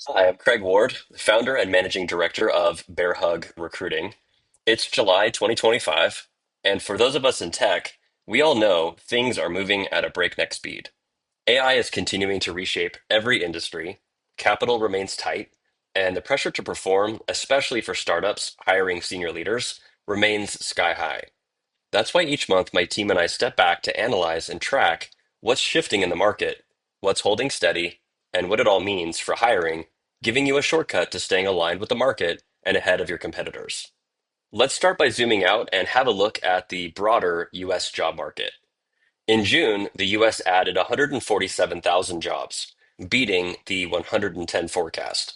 Hi, I'm Kraig Ward, founder and managing director of Bearhug Recruiting. It's July 2025, and for those of us in tech, we all know things are moving at a breakneck speed. AI is continuing to reshape every industry, capital remains tight, and the pressure to perform, especially for startups hiring senior leaders, remains sky high. That's why each month my team and I step back to analyze and track what's shifting in the market, what's holding steady, and what it all means for hiring, giving you a shortcut to staying aligned with the market and ahead of your competitors. Let's start by zooming out and have a look at the broader US job market. In June, the US added 147,000 jobs, beating the 110 forecast.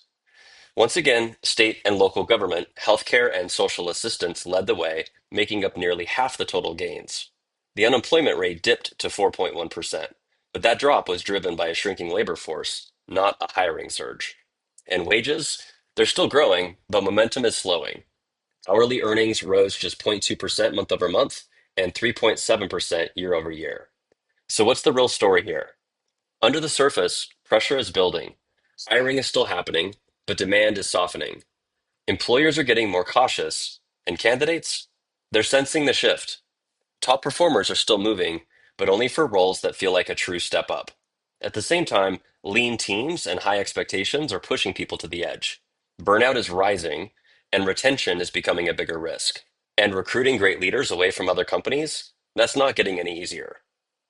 Once again, state and local government, healthcare, and social assistance led the way, making up nearly half the total gains. The unemployment rate dipped to 4.1%, but that drop was driven by a shrinking labor force, not a hiring surge. And wages, they're still growing, but momentum is slowing. Hourly earnings rose just 0.2% month over month and 3.7% year over year. So, what's the real story here? Under the surface, pressure is building. Hiring is still happening, but demand is softening. Employers are getting more cautious, and candidates, they're sensing the shift. Top performers are still moving, but only for roles that feel like a true step up. At the same time, lean teams and high expectations are pushing people to the edge. Burnout is rising, and retention is becoming a bigger risk. And recruiting great leaders away from other companies, that's not getting any easier.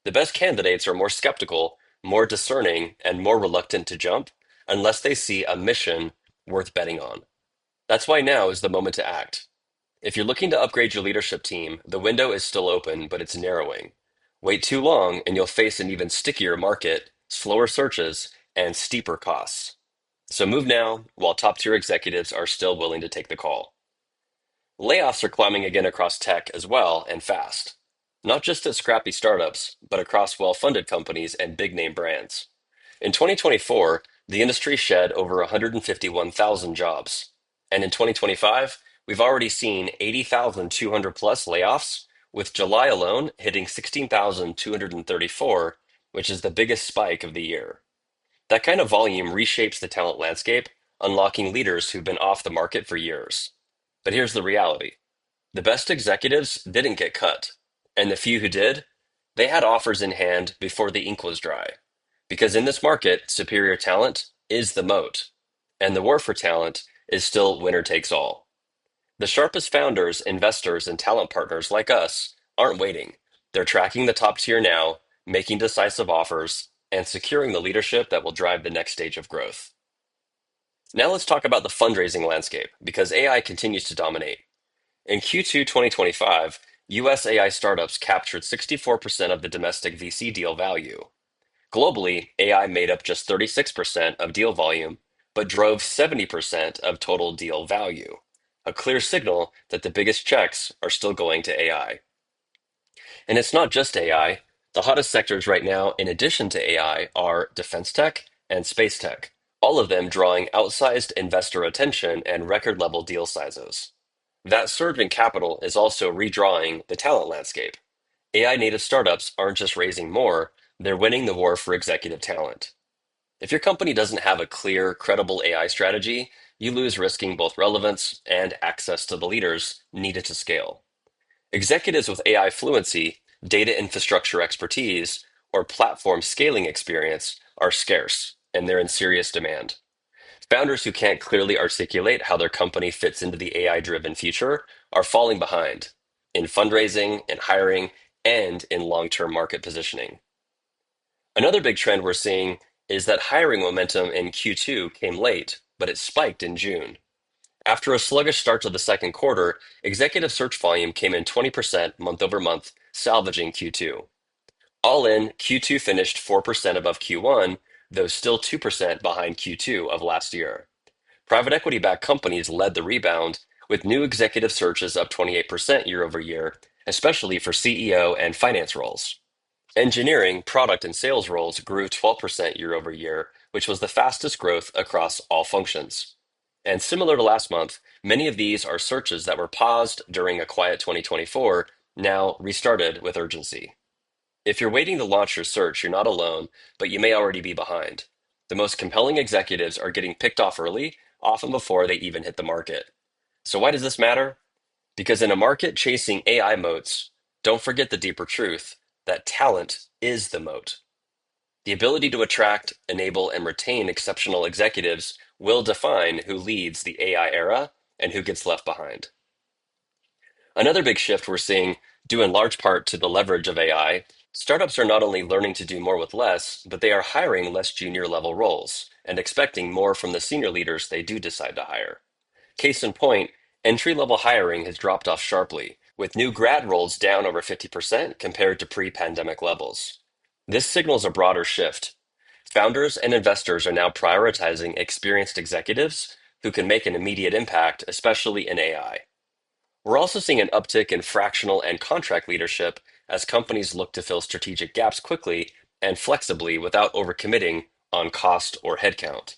The best candidates are more skeptical, more discerning, and more reluctant to jump unless they see a mission worth betting on. That's why now is the moment to act. If you're looking to upgrade your leadership team, the window is still open, but it's narrowing. Wait too long, and you'll face an even stickier market, slower searches, and steeper costs. So move now while top tier executives are still willing to take the call. Layoffs are climbing again across tech as well, and fast. Not just at scrappy startups, but across well funded companies and big name brands. In 2024, the industry shed over 151,000 jobs. And in 2025, we've already seen 80,200 plus layoffs, with July alone hitting 16,234, which is the biggest spike of the year. That kind of volume reshapes the talent landscape, unlocking leaders who've been off the market for years. But here's the reality: the best executives didn't get cut, and the few who did, they had offers in hand before the ink was dry. Because in this market, superior talent is the moat, and the war for talent is still winner takes all. The sharpest founders, investors, and talent partners like us aren't waiting. They're tracking the top tier now, making decisive offers, and securing the leadership that will drive the next stage of growth. Now let's talk about the fundraising landscape, because AI continues to dominate. In Q2 2025, US AI startups captured 64% of the domestic VC deal value. Globally, AI made up just 36% of deal volume, but drove 70% of total deal value. A clear signal that the biggest checks are still going to AI. And it's not just AI. The hottest sectors right now, in addition to AI, are defense tech and space tech, all of them drawing outsized investor attention and record level deal sizes. That surge in capital is also redrawing the talent landscape. AI native startups aren't just raising more, they're winning the war for executive talent. If your company doesn't have a clear, credible AI strategy, you lose risking both relevance and access to the leaders needed to scale. Executives with AI fluency, data infrastructure expertise, or platform scaling experience are scarce, and they're in serious demand. Founders who can't clearly articulate how their company fits into the AI driven future are falling behind in fundraising, in hiring, and in long term market positioning. Another big trend we're seeing is that hiring momentum in Q2 came late, but it spiked in June. After a sluggish start to the second quarter, executive search volume came in 20% month over month, salvaging Q2. All in, Q2 finished 4% above Q1, though still 2% behind Q2 of last year. Private equity backed companies led the rebound, with new executive searches up 28% year over year, especially for CEO and finance roles. Engineering, product, and sales roles grew 12% year over year, which was the fastest growth across all functions. And similar to last month, many of these are searches that were paused during a quiet 2024, now restarted with urgency. If you're waiting to launch your search, you're not alone, but you may already be behind. The most compelling executives are getting picked off early, often before they even hit the market. So why does this matter? Because in a market chasing AI moats, don't forget the deeper truth that talent is the moat. The ability to attract, enable, and retain exceptional executives will define who leads the AI era and who gets left behind. Another big shift we're seeing, due in large part to the leverage of AI, startups are not only learning to do more with less, but they are hiring less junior level roles and expecting more from the senior leaders they do decide to hire. Case in point, entry level hiring has dropped off sharply, with new grad roles down over 50% compared to pre pandemic levels. This signals a broader shift. Founders and investors are now prioritizing experienced executives who can make an immediate impact, especially in AI. We're also seeing an uptick in fractional and contract leadership as companies look to fill strategic gaps quickly and flexibly without overcommitting on cost or headcount.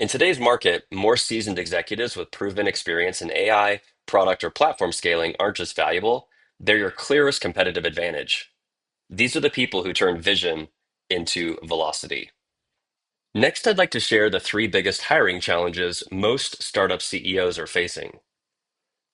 In today's market, more seasoned executives with proven experience in AI, product, or platform scaling aren't just valuable, they're your clearest competitive advantage. These are the people who turn vision into velocity. Next, I'd like to share the three biggest hiring challenges most startup CEOs are facing.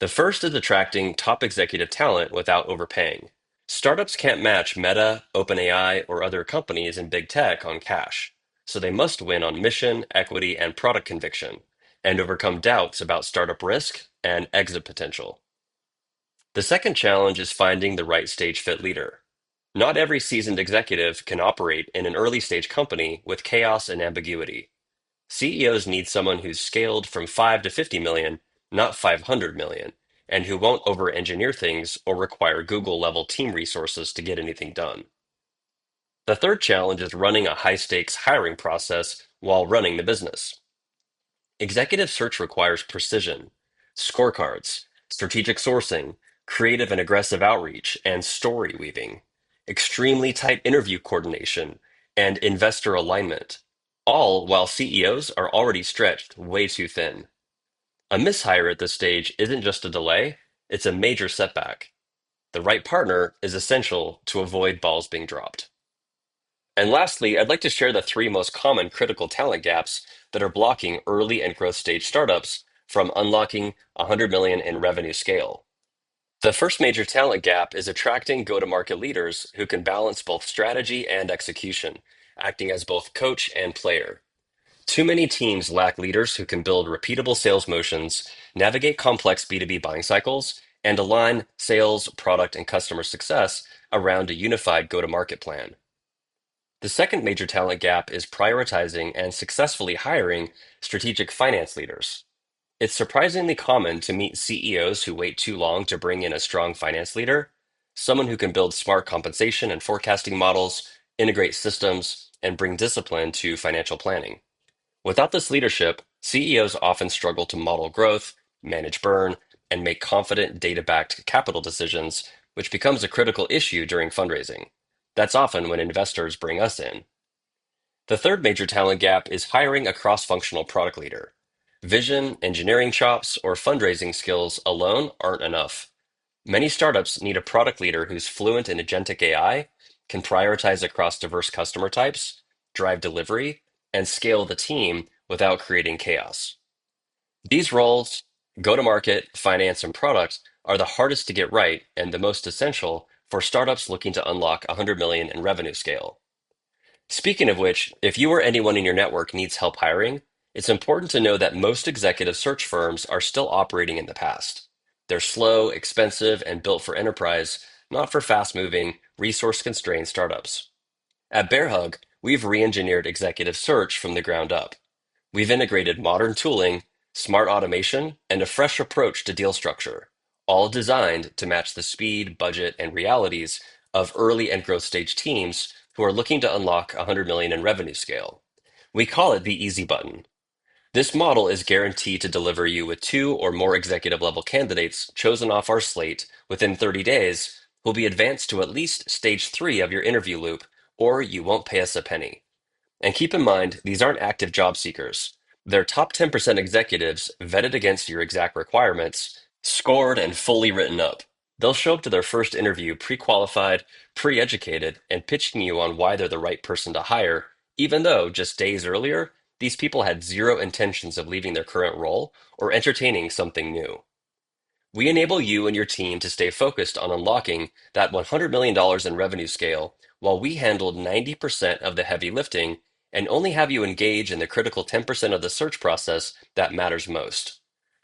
The first is attracting top executive talent without overpaying. Startups can't match Meta, OpenAI, or other companies in big tech on cash, so they must win on mission, equity, and product conviction, and overcome doubts about startup risk and exit potential. The second challenge is finding the right stage fit leader. Not every seasoned executive can operate in an early stage company with chaos and ambiguity. CEOs need someone who's scaled from 5 to 50 million, not 500 million, and who won't over engineer things or require Google level team resources to get anything done. The third challenge is running a high stakes hiring process while running the business. Executive search requires precision, scorecards, strategic sourcing, creative and aggressive outreach, and story weaving, extremely tight interview coordination, and investor alignment, all while CEOs are already stretched way too thin. A mishire at this stage isn't just a delay, it's a major setback. The right partner is essential to avoid balls being dropped. And lastly, I'd like to share the three most common critical talent gaps that are blocking early and growth stage startups from unlocking 100 million in revenue scale. The first major talent gap is attracting go-to-market leaders who can balance both strategy and execution, acting as both coach and player. Too many teams lack leaders who can build repeatable sales motions, navigate complex B2B buying cycles, and align sales, product, and customer success around a unified go-to-market plan. The second major talent gap is prioritizing and successfully hiring strategic finance leaders. It's surprisingly common to meet CEOs who wait too long to bring in a strong finance leader, someone who can build smart compensation and forecasting models, integrate systems, and bring discipline to financial planning. Without this leadership, CEOs often struggle to model growth, manage burn, and make confident data-backed capital decisions, which becomes a critical issue during fundraising. That's often when investors bring us in. The third major talent gap is hiring a cross-functional product leader. Vision, engineering chops, or fundraising skills alone aren't enough. Many startups need a product leader who's fluent in agentic AI, can prioritize across diverse customer types, drive delivery, and scale the team without creating chaos. These roles, go-to-market, finance, and product, are the hardest to get right and the most essential for startups looking to unlock 100 million in revenue scale. Speaking of which, if you or anyone in your network needs help hiring, it's important to know that most executive search firms are still operating in the past. They're slow, expensive, and built for enterprise, not for fast-moving, resource-constrained startups. At Bearhug, we've re-engineered executive search from the ground up. We've integrated modern tooling, smart automation, and a fresh approach to deal structure, all designed to match the speed, budget, and realities of early and growth stage teams who are looking to unlock 100 million in revenue scale. We call it the easy button. This model is guaranteed to deliver you with two or more executive level candidates chosen off our slate within 30 days who'll be advanced to at least stage 3 of your interview loop, or you won't pay us a penny. And keep in mind, these aren't active job seekers. They're top 10% executives vetted against your exact requirements, scored and fully written up. They'll show up to their first interview pre qualified, pre educated, and pitching you on why they're the right person to hire even though just days earlier, these people had zero intentions of leaving their current role or entertaining something new. We enable you and your team to stay focused on unlocking that $100 million dollars in revenue scale while we handled 90% of the heavy lifting and only have you engage in the critical 10% of the search process that matters most.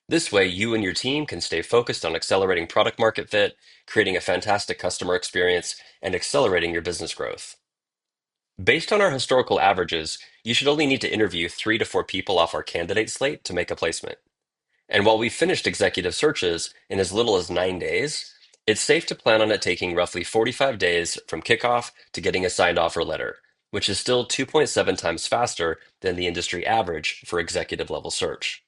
This way, you and your team can stay focused on accelerating product market fit, creating a fantastic customer experience, and accelerating your business growth. Based on our historical averages, you should only need to interview 3 to 4 people off our candidate slate to make a placement. And while we finished executive searches in as little as 9 days, it's safe to plan on it taking roughly 45 days from kickoff to getting a signed offer letter, which is still 2.7 times faster than the industry average for executive level search.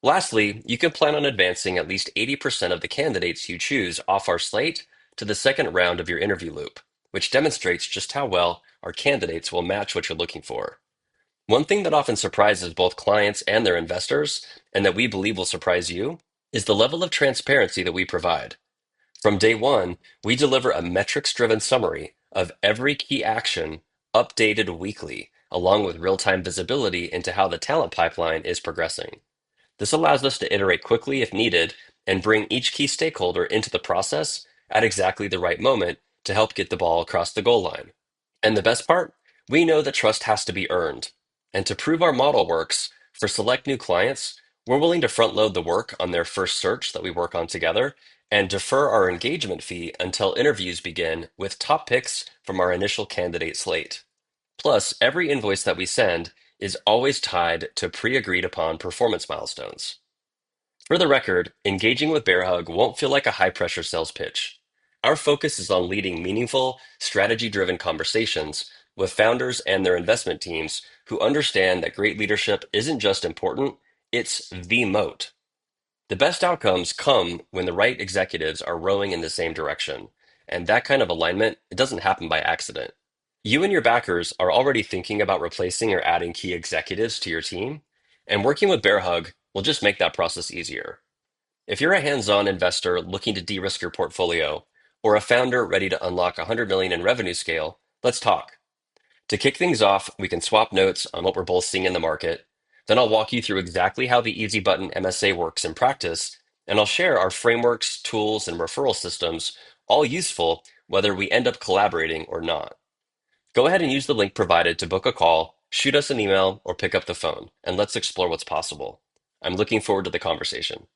Lastly, you can plan on advancing at least 80% of the candidates you choose off our slate to the second round of your interview loop, which demonstrates just how well our candidates will match what you're looking for. One thing that often surprises both clients and their investors, and that we believe will surprise you, is the level of transparency that we provide. From day one, we deliver a metrics-driven summary of every key action updated weekly, along with real-time visibility into how the talent pipeline is progressing. This allows us to iterate quickly if needed and bring each key stakeholder into the process at exactly the right moment to help get the ball across the goal line. And the best part? We know that trust has to be earned. And to prove our model works, for select new clients, we're willing to front load the work on their first search that we work on together and defer our engagement fee until interviews begin with top picks from our initial candidate slate. Plus, every invoice that we send is always tied to pre-agreed upon performance milestones. For the record, engaging with Bearhug won't feel like a high pressure sales pitch. Our focus is on leading meaningful, strategy driven conversations with founders and their investment teams who understand that great leadership isn't just important, it's the moat. The best outcomes come when the right executives are rowing in the same direction. And that kind of alignment, it doesn't happen by accident. You and your backers are already thinking about replacing or adding key executives to your team, and working with Bearhug will just make that process easier. If you're a hands-on investor looking to de-risk your portfolio, or a founder ready to unlock 100 million in revenue scale, let's talk. To kick things off, we can swap notes on what we're both seeing in the market. Then I'll walk you through exactly how the Easy Button MSA works in practice, and I'll share our frameworks, tools, and referral systems, all useful whether we end up collaborating or not. Go ahead and use the link provided to book a call, shoot us an email, or pick up the phone, and let's explore what's possible. I'm looking forward to the conversation.